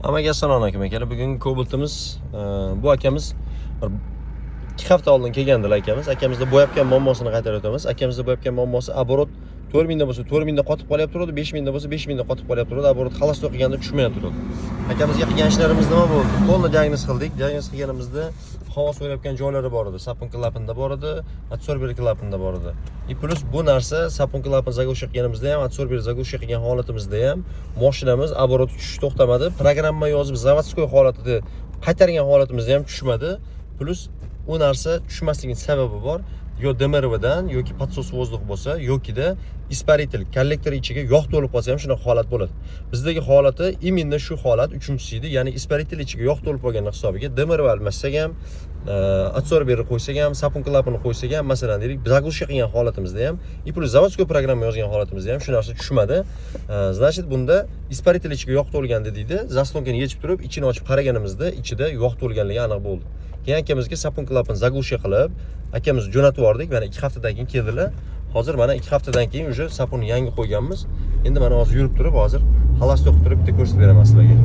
Hammaga assalomu alaykum akalar. Bugungi Cobalt'imiz bu akamiz 2 hafta oldin kelgandilar akamiz. Akamizda bo'yabgan muammosini qaytarib o'tamiz. Akamizda bo'yabgan muammosi оборот 4000 da bo'lsa 4000 da qotib qolyapti turadi, 5000 da bo'lsa 5000 da qotib qolyapti turadi. Оборот xalos o'qiganda tushmayapti turadi. Akamizga qilgan ishlarimiz nima bo'ldi? Polni diagnoz qildik. Diagnoz qilganimizda havo so'rayotgan joylari bor edi. Sapun klapanda bor edi, adsorber klapanda bor edi. Plus bu narsa sapun klapan zagushka qilganimizda ham, adsorber zagushka qilgan holatimizda ham mashinamiz оборот tushish to'xtamadi. Programma yozib zavodskoy holatida qaytargan holatimizda ham tushmadi. Plus u narsa tushmasligining sababi bor. Yo DMRVdan yoki подсос воздух bo'lsa, yokida испаритель kollektor ichiga yog' to'lib qolsa ham shunaqa holat bo'ladi. Bizdagi holati именно shu holat, uchinchisi edi. Ya'ni испаритель ichiga yog' to'lib qolgan hisobiga DMRV almashsak ham, adsorberni qo'ysak ham, sapun klapani qo'ysak ham, masalan deylik, zagushka qilgan holatimizda ham, plus zavodskoy programma yozgan holatimizda ham shu narsa tushmadi. Значит, bunda испаритель ichiga yog' to'lgandi deydi. Zaslonkani yechib turib, ichini ochib qaraganimizda ichida yog' to'lganligi aniq bo'ldi. Keyin akamizga sapun klapan zagushka qilib, akamiz jo'natib yubordik. Mana 2 haftadan keyin keldilar. Hozir mana 2 haftadan keyin уже sapuni yangi qo'yganmiz. Endi mana hozir yurib turib, hozir xalos to'qib turib bitta ko'rsatib beraman sizlarga.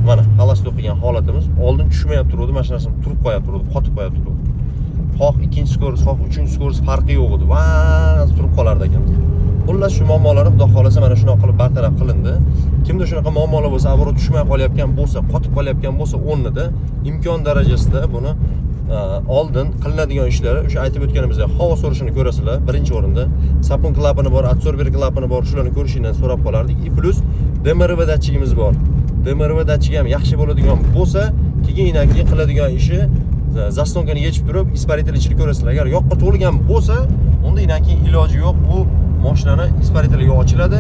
Mana xalos to'qigan holatimiz. Oldin tushmayapti turdi, mana shu narsani turib qo'yapti turdi, qotib qo'yapti turdi. Xoh ikkinchi skoroz, xoh uchinchi skoroz farqi yo'q edi. Va turib qolardi akamiz. Xullas shu muammolar xudo xolasa mana shunaqa qilib bartaraf qilindi. Kimda shunaqa muammolar bo'lsa, оборот tushmay qolyapgan bo'lsa, qotib qolyapgan bo'lsa, o'rnida imkon darajasida buni oldin qilinadigan ishlari o'sha aytib o'tganimizdek havo so'rishini ko'rasizlar. Birinchi o'rinda sapun klapani bor, adsorber klapani bor, shularni ko'rishingdan so'rab qolardik. Plus DMRV datchigimiz bor. DMRV datchigi ham yaxshi bo'ladigan bo'lsa, keyin qiladigan ishi zaslonkani yechib turib, испаритель ichini ko'rasizlar. Agar yoqqa to'lgan bo'lsa, unda inaki iloji yo'q. Bu mashinani испаритель ochiladi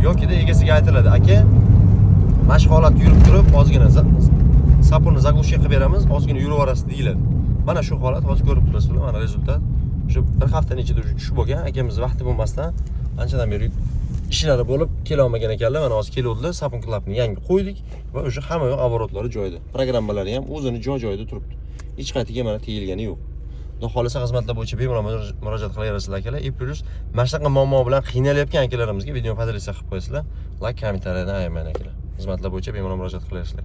yokida egasiga aytiladi. Aka, mana shu holatda yurib turib, ozgina sapunni zagushka qilib beramiz, ozgina yurib orasiz deyiladi. Mana shu holat hozir ko'rib turasizlar, mana rezultat. Shu bir haftaning ichida tushib bo'lgan. Akamiz vaqti bo'lmasdan anchadan beri ishlari bo'lib kela olmagan ekanlar. Mana hozir keluvdilar, sapun klapni yangi qo'ydik va o'sha hamma yoq оборотлari joyida. Programmalari ham o'zini joy-joyida turibdi. Hech qaytiga mana tegilgani yo'q. Xudo xolasa xizmatlar bo'yicha bemalol murojaat qilaverasizlar akalar. Plus mana shunaqa muammo bilan qiynalayotgan akalarimizga video podelitsiya qilib qo'yasizlar. Like, kommentariyadan ayamang akalar. Xizmatlar bo'yicha bemalol murojaat qilaverasizlar.